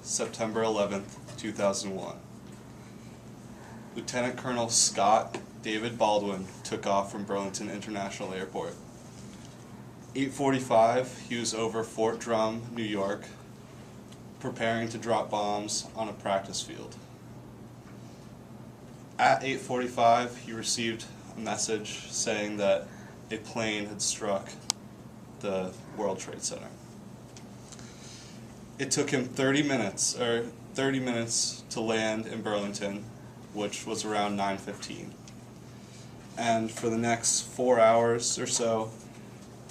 September 11th, 2001. Lieutenant Colonel Scott David Baldwin took off from Burlington International Airport. 8:45, he was over Fort Drum, New York, preparing to drop bombs on a practice field. At 8:45, he received a message saying that a plane had struck the World Trade Center. It took him 30 minutes to land in Burlington, which was around 9:15. And for the next 4 hours or so,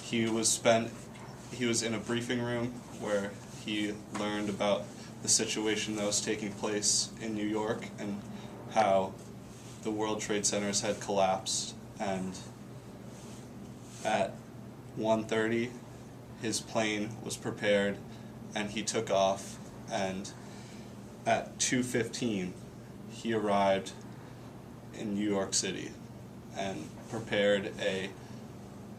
he was in a briefing room where he learned about the situation that was taking place in New York and how the World Trade Centers had collapsed. And at 1:30, his plane was prepared and he took off, and at 2:15 he arrived in New York City and prepared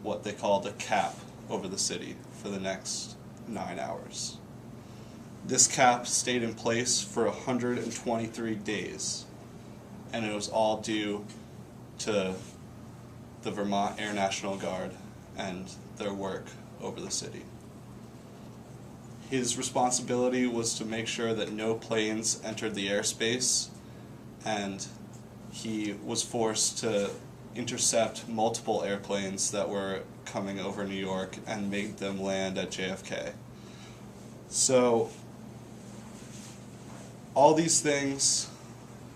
what they called a cap over the city for the next 9 hours. This cap stayed in place for 123 days, and it was all due to the Vermont Air National Guard and their work over the city. His responsibility was to make sure that no planes entered the airspace, and he was forced to intercept multiple airplanes that were coming over New York and make them land at JFK. So all these things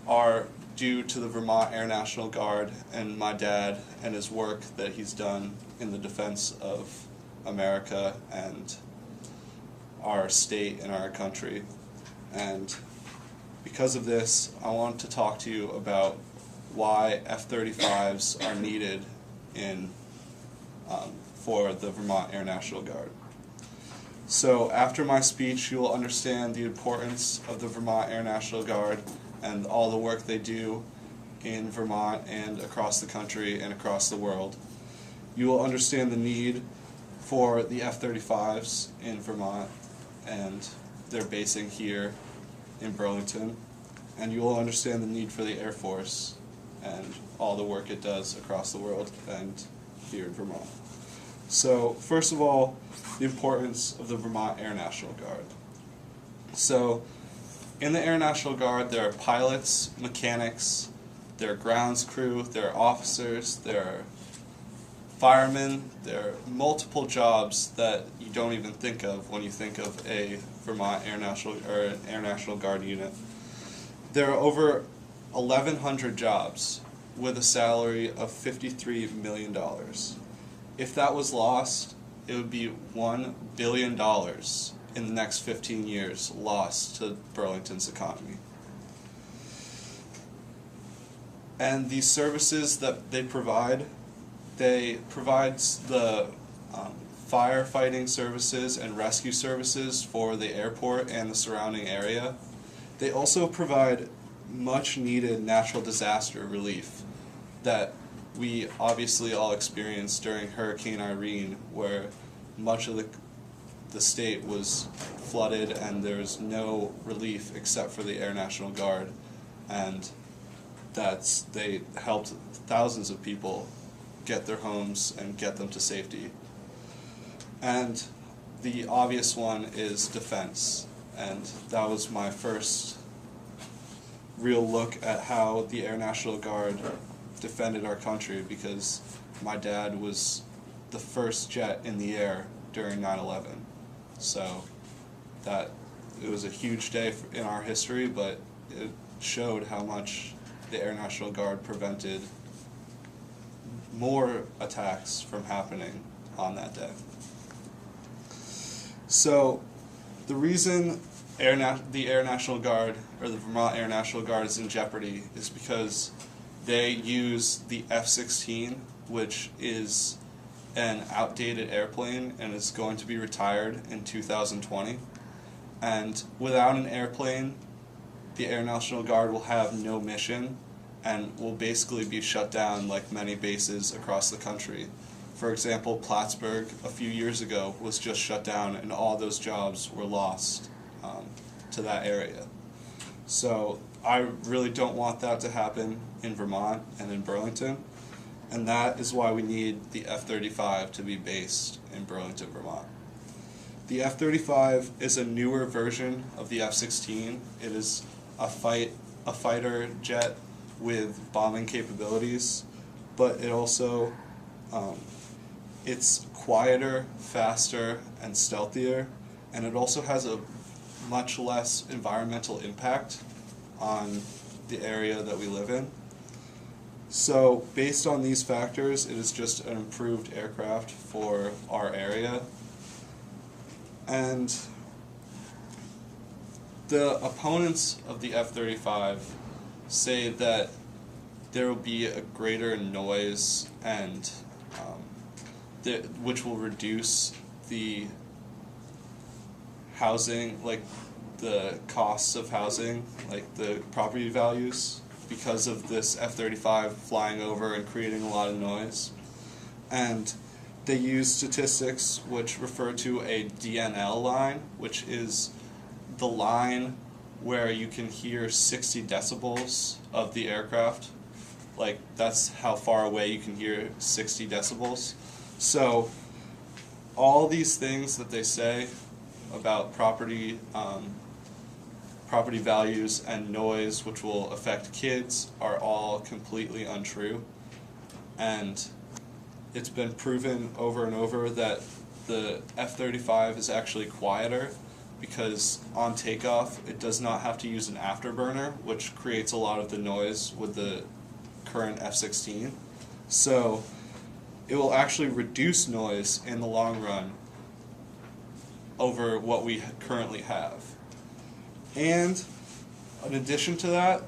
are due to the Vermont Air National Guard and my dad and his work that he's done in the defense of America and our state and our country. And because of this, I want to talk to you about why F-35s are needed for the Vermont Air National Guard. So after my speech, you will understand the importance of the Vermont Air National Guard and all the work they do in Vermont and across the country and across the world. You will understand the need for the F-35s in Vermont and their basing here in Burlington, and you will understand the need for the Air Force and all the work it does across the world and here in Vermont. So first of all, the importance of the Vermont Air National Guard. So in the Air National Guard, there are pilots, mechanics, there are grounds crew, there are officers, there are firemen, there are multiple jobs that you don't even think of when you think of a Vermont Air National or an Air National Guard unit. There are over 1,100 jobs with a salary of $53 million. If that was lost, it would be $1 billion in the next 15 years lost to Burlington's economy. And these services that they provide the firefighting services and rescue services for the airport and the surrounding area. They also provide much needed natural disaster relief that we obviously all experienced during Hurricane Irene, where much of the state was flooded and there was no relief except for the Air National Guard, and they helped thousands of people get their homes and get them to safety. And the obvious one is defense, and that was my first real look at how the Air National Guard defended our country, because my dad was the first jet in the air during 9/11. So it was a huge day in our history, but it showed how much the Air National Guard prevented more attacks from happening on that day. So the reason the Air National Guard, or the Vermont Air National Guard, is in jeopardy is because they use the F-16, which is an outdated airplane and is going to be retired in 2020. And without an airplane, the Air National Guard will have no mission and will basically be shut down like many bases across the country. For example, Plattsburgh a few years ago was just shut down and all those jobs were lost to that area. So I really don't want that to happen in Vermont and in Burlington, and that is why we need the F-35 to be based in Burlington, Vermont. The F-35 is a newer version of the F-16. It is a fighter jet with bombing capabilities, but it also it's quieter, faster, and stealthier, and it also has a much less environmental impact on the area that we live in. So based on these factors, it is just an improved aircraft for our area. And the opponents of the F-35 say that there will be a greater noise and which will reduce the housing, like the costs of housing, like the property values, because of this F-35 flying over and creating a lot of noise. And they use statistics which refer to a DNL line, which is the line where you can hear 60 decibels of the aircraft. Like, that's how far away you can hear 60 decibels. So all these things that they say about property values and noise, which will affect kids, are all completely untrue. And it's been proven over and over that the F-35 is actually quieter because on takeoff it does not have to use an afterburner, which creates a lot of the noise with the current F-16. So it will actually reduce noise in the long run over what we currently have. And in addition to that,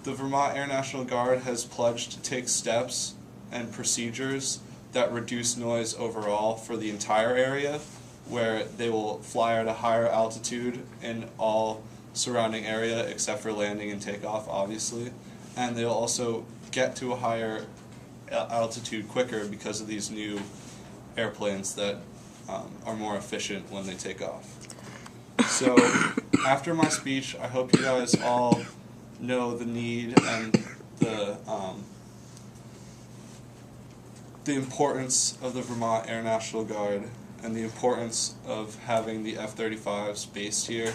the Vermont Air National Guard has pledged to take steps and procedures that reduce noise overall for the entire area, where they will fly at a higher altitude in all surrounding area except for landing and takeoff, obviously. And they'll also get to a higher altitude quicker because of these new airplanes that are more efficient when they take off. So after my speech, I hope you guys all know the need and the importance of the Vermont Air National Guard and the importance of having the F-35s based here,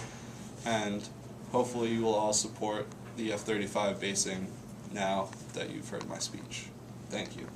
and hopefully you will all support the F-35 basing now that you've heard my speech. Thank you.